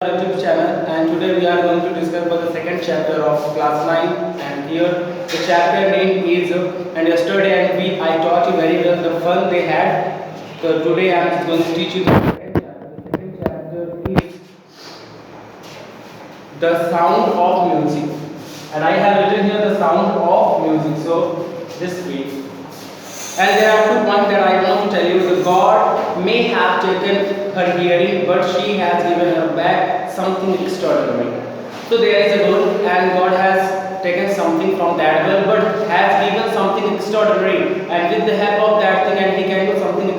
YouTube channel, and today we are going to discuss about the second chapter of class 9. And here the chapter name is and yesterday I taught you very well the fun they had. So today I am going to teach you the second chapter. The second chapter is the sound of music, and I have written here the sound of music. So just read. And there are 2 points that I want to tell you. The God may have taken her hearing, but she has given her back something extraordinary. So there is a girl, and God has taken something from that girl, but has given something extraordinary. And with the help of that thing, and He can do something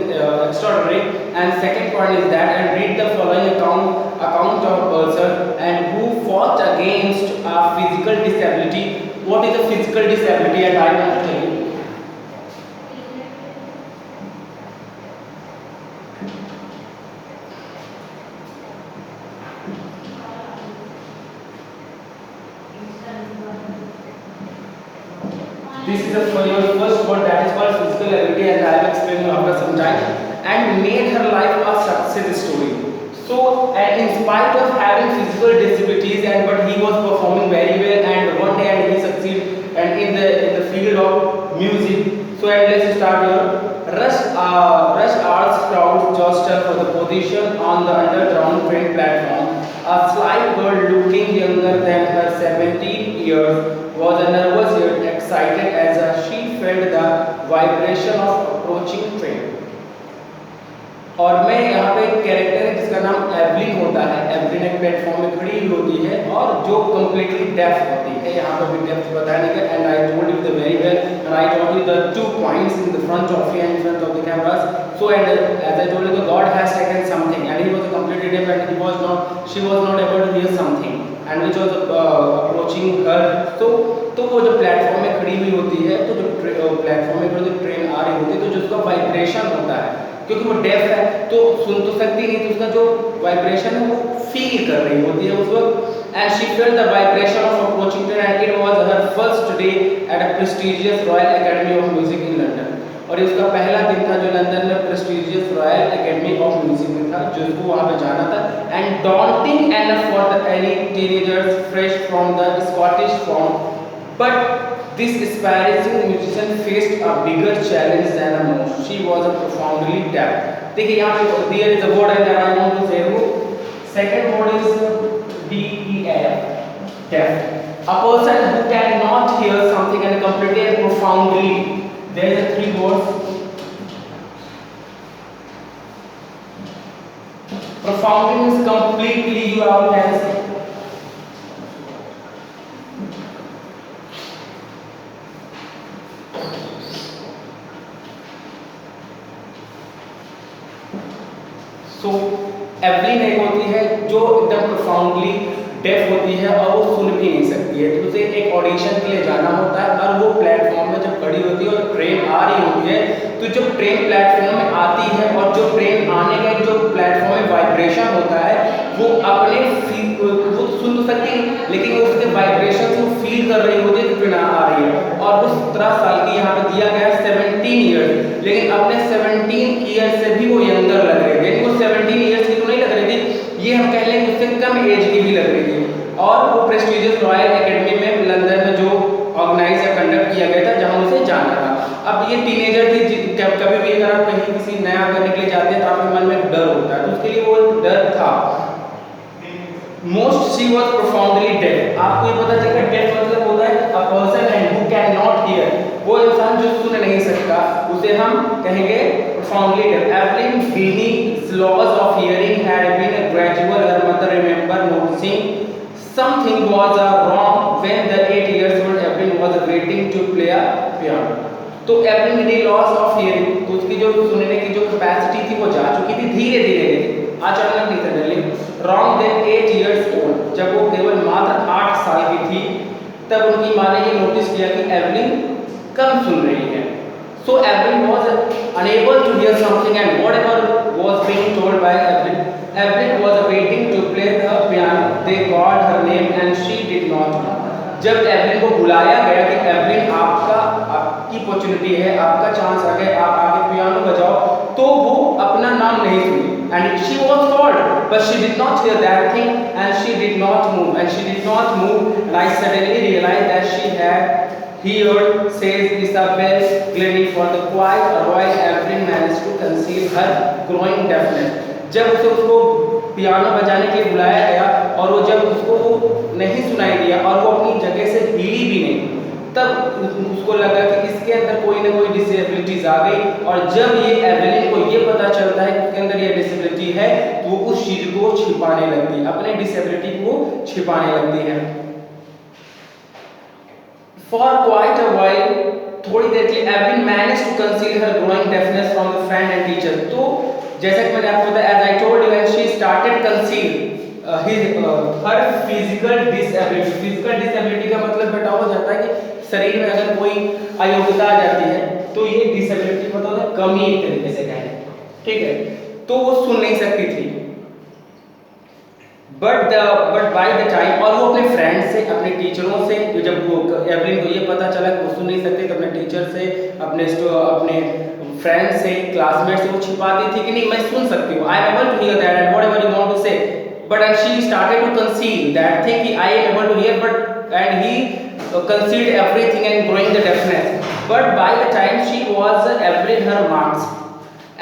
extraordinary. And second point is that, and read the following account of a person and who fought against a physical disability. What is a physical disability? And I want to tell you. This is for your first word, that is called physical ability, and I will explain you after some time. And made her life a success story. So, and in spite of having physical disabilities, and but he was performing very well, and one day and he succeeded, and in the field of music. So, and let's start here. Rush Arts crowd jostled for the position on the underground train platform. A slight girl looking younger than her 17 years was nervous yet excited as she felt the vibration of approaching train. और मैं यहाँ पे एक character है जिसका नाम Evelyn होता है। एवलिन एक प्लेटफॉर्म में खड़ी हुई होती है और जो कम्प्लीटली डेफ होती है। यहाँ पर भी डेफ बताया नहीं गया, and I told you the very well and I told you the 2 points in the front of you and in front of the cameras. So and as I told you, the God has taken something, and he was completely deaf, and she was not able to hear something, and which was approaching her. तो वो जो platform में खड़ी हुई होती है, तो जो प्लेटफॉर्म में जो ट्रेन आ रही होती है, तो जो उसका वाइब्रेशन होता है, क्योंकि वो डेफ है तो सुन तो सकती नहीं, तो उसका जो वाइब्रेशन है वो फील कर रही होती है उस वक्त। And she felt the vibration of approaching train, and it was her first day at a prestigious royal academy of music in London. और ये उसका पहला दिन था जो लंदन में prestigious royal academy of music में था, जो उसको वहाँ पे जाना था। And daunting enough for the any teenagers fresh from the Scottish form, but this aspiring musician faced a bigger challenge than most. She was a profoundly deaf. देखिए यहाँ पे there is a word that I want to say. Second word is DEF, deaf. A person who cannot hear something and completely and profoundly. There is a 3 words. Profoundly means completely. You have to say. So Evelyn एक होती है जो एकदम profoundly def होती है और वो सुन भी नहीं सकती है, तो उसे एक ऑडिशन के लिए जाना होता है। और वो प्लेटफॉर्म में जब खड़ी होती है और ट्रेन आ रही होती है, तो जब ट्रेन प्लेटफॉर्म में आती है और जो ट्रेन आने का जो प्लेटफॉर्म में वाइब्रेशन होता है, वो अपने वो सुन तो सकती है, लेकिन वो उसके वाइब्रेशन को फील कर रही होती है कि ट्रेन आ रही है। और वो 17 साल की यहाँ पे दिया गया 17 ईयर्स, लेकिन अपने 17 ईयर्स से भी वो यंगर लग रही थी। वो 17 ईयर्स की तो नहीं लग रही थी, ये हम कह लें उससे कम एज की भी लग रही थी। और वो प्रेस्टिजियस रॉयल एकेडमी में लंदन में जो ऑर्गेनाइज या कंडक्ट किया गया था, जहाँ उसे जाना था। अब ये टीनेजर थी, कभी भी अगर आप कहीं किसी नया करने के लिए जाते हैं तो आपके मन में डर होता है, तो उसके लिए वो डर था। Most she was profoundly deaf. आपको ये पता चलेगा डेफ मतलब होता है a person and who can not hear, वो इंसान जो सुन नहीं सकता, उसे हम कहेंगे profoundly deaf. Evelyn Gilney's loss of hearing had been gradual. Her mother remembered noticing something was wrong when the 8 years old Evelyn was waiting to play a piano. तो एवलिन की लॉस ऑफ हियरिंग, तो उसकी जो सुनने की जो capacity थी वो जा चुकी थी, धीरे धीरे अचानक नहीं था डरली। रॉन्ग देन 8 years old, जब वो केवल मात्र 8 साल की थी, तब उनकी माँ ने ये नोटिस किया कि एवलिन कम सुन रही है। So Evelyn was unable to hear something, and whatever was being told by Evelyn was waiting to play the piano. They called her name and she did not know. जब Evelyn को बुलाया गया कि Evelyn आपकी opportunity है, आपका chance आ गया, आप आगे पियानो बजाओ, तो वो अपना नाम नहीं सुनी। And she was called, but she did not hear that thing, and she did not move, and I suddenly realized that she had heard, says Isabel Glennie, for the quiet while Evelyn managed to conceal her growing deafness. जब उसे उसको piano बजाने के लिए बुलाया गया और वो जब उसको नहीं सुनाई दिया और वो अपनी जगह से हिली भी नहीं, तब उसको लगा कि इसके अंदर कोई ना कोई डिसेबिलिटीज आ गई। और जब ये एवेलिन को ये पता चलता है कि उसके अंदर ये डिसेबिलिटी है, तो वो उस चीज को छिपाने लगती है, अपने डिसेबिलिटी को छिपाने लगती है। फॉर क्वाइट अ वाइल, थोड़ी देर के लिए, Evelyn manage to conceal her growing deafness from the friend and teacher. तो जैसा कि मैंने आपको बताया, as I told you, when she started conceal her physical disability. Physical disability का मतलब बेटा हो जाता है कि शरीर में अगर कोई अयोग्यता आ जाती है तो ये डिसेबिलिटी मतलब है कमी, एक तरीके से कहें, ठीक है। तो वो सुन नहीं सकती थी, बट बाय द टाइम, और वो अपने फ्रेंड से, अपने टीचरों से, जब वो एवरीन को ये पता चला कि वो सुन नहीं सकती, तो अपने टीचर से, अपने फ्रेंड से, क्लासमेट से वो छिपाती थी कि नहीं मैं सुन सकती हूँ, I am able to hear that and whatever you want to say, but and she started to conceal that thing कि I am able to hear, but and he concealed everything and growing the deafness. But by the time she was averaging her marks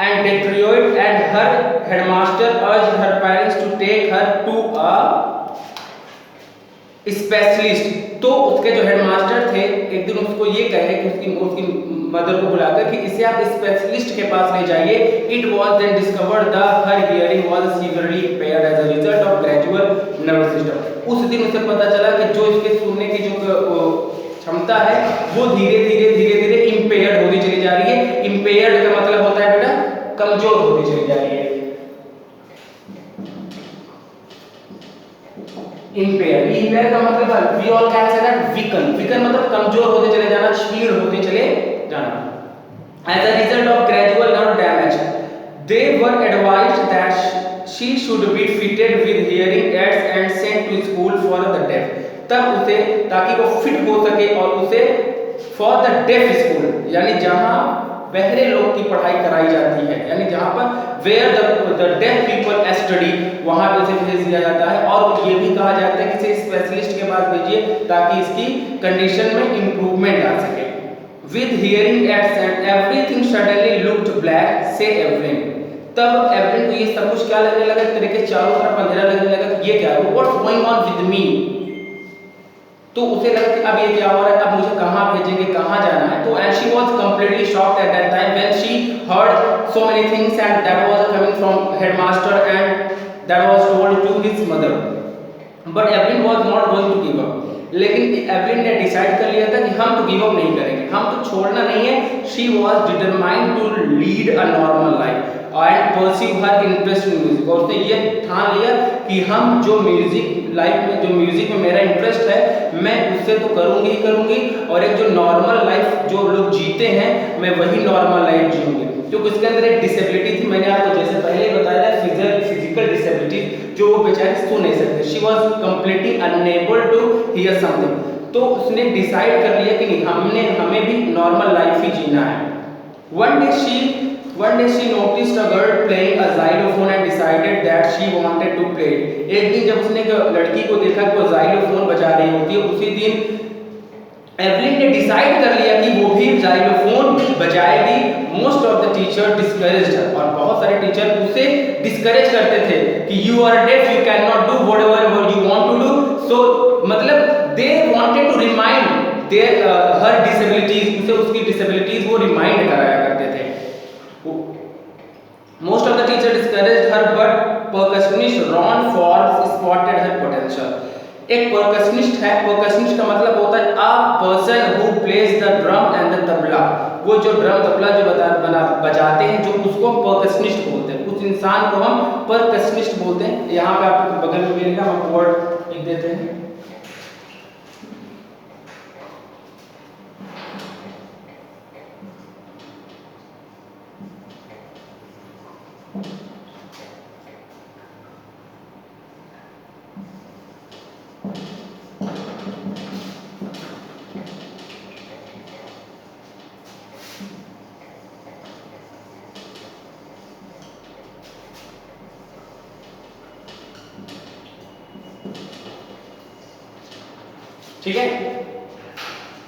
and deteriorated, and her headmaster urged her parents to take her to a specialist. तो उसके जो headmaster थे एक दिन उसको ये कहे कि उसकी मदर को बुलाकर कि इसे आप स्पेशलिस्ट के पास ले जाइए। It was then discovered the her hearing was severely impaired as a result of gradual nervous system. उस दिन उसे पता चला कि जो इसके सुनने की जो क्षमता है वो धीरे धीरे इंपेयर्ड होती चली जा रही है। इंपेयर्ड का मतलब होता है बेटा कमजोर होती चली जा रही है। इंपेयर का मतलब we all can say that weaken मतलब कमजोर होते चले जाना, क्षीण होते चले जाना। As a result of gradual nerve damage, they were advised that she should be fitted with hearing aids and sent to school for the deaf. तब उसे, ताकि वो फिट हो सके, और उसे फॉर द डेफ स्कूल, यानी जहां बहरे लोग की पढ़ाई कराई जाती है, यानी जहां पर where the deaf people study, वहां पे उसे भेज दिया जाता है। और ये भी कहा जाता है कि इसे स्पेशलिस्ट के पास भेजिए ताकि इसकी कंडीशन में इंप्रूवमेंट आ सके। With hearing aids and everything suddenly looked black, से एवरीन। तब एवरीन को ये सब कुछ क्या लगने लगा, एक तरीके चारों तरफ अंधेरा लगने लगा कि ये क्या है, what's going on with me. तो उसे लगा कि अब ये क्या हो रहा है, अब मुझे कहाँ भेजेंगे, कहाँ जाना है। तो and she was completely shocked at that time when she heard so many things and that was coming from headmaster and that was told to his mother. But everyone was not going to give up. लेकिन everyone ने decide कर लिया था कि हम तो give up नहीं करेंगे, हम तो छोड़ना नहीं है। She was determined to lead a normal life and pursue her interest in music. और उसने ये ठान लिया कि हम जो म्यूजिक लाइफ में, जो म्यूजिक में मेरा इंटरेस्ट है, मैं उससे तो करूंगी ही करूंगी, और एक जो नॉर्मल लाइफ जो लोग जीते हैं मैं वही नॉर्मल लाइफ जीऊंगी। क्योंकि उसके अंदर एक डिसेबिलिटी थी, मैंने आपको जैसे पहले ही बताया था, फिजिकल डिसेबिलिटी, जो वो बेचारे सुन नहीं सकते। She was completely unable to hear something. तो उसने डिसाइड कर लिया कि नहीं, हमें भी नॉर्मल लाइफ ही जीना है। One day she noticed a girl playing a xylophone and decided that she wanted to play it. एक दिन जब उसने एक लड़की को देखा कि वो xylophone बजा रही होती है, उसी दिन एवलिन ने डिसाइड कर लिया कि वो भी xylophone बजाएगी। Most of the teacher discouraged her, और बहुत सारे टीचर उसे डिस्करेज करते थे कि you are deaf, you can not do whatever you want to do. So मतलब they wanted to remind their her disabilities, उसे उसकी डिसेबिलिटीज वो रिमाइंड कराया करते थे। Most of the teachers discouraged her, but percussionist Ron Forbes spotted her potential. एक percussionist है, percussionist का मतलब होता है a person who plays the drum and the tabla। वो जो ड्रम तबला जो बजाते हैं, जो उसको percussionist बोलते हैं, उस इंसान को हम percussionist बोलते हैं। यहाँ पे आपको बगल में मिलेगा, हम वर्ड लिख देते हैं। ठीक है।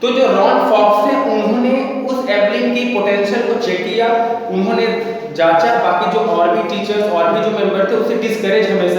तो जो रॉन फॉक्स थे उन्होंने उस एवलिन की पोटेंशियल को चेक किया, उन्होंने जांचा, बाकी जो और भी टीचर्स और भी जो मेंबर थे उसे डिस्करेज हमेशा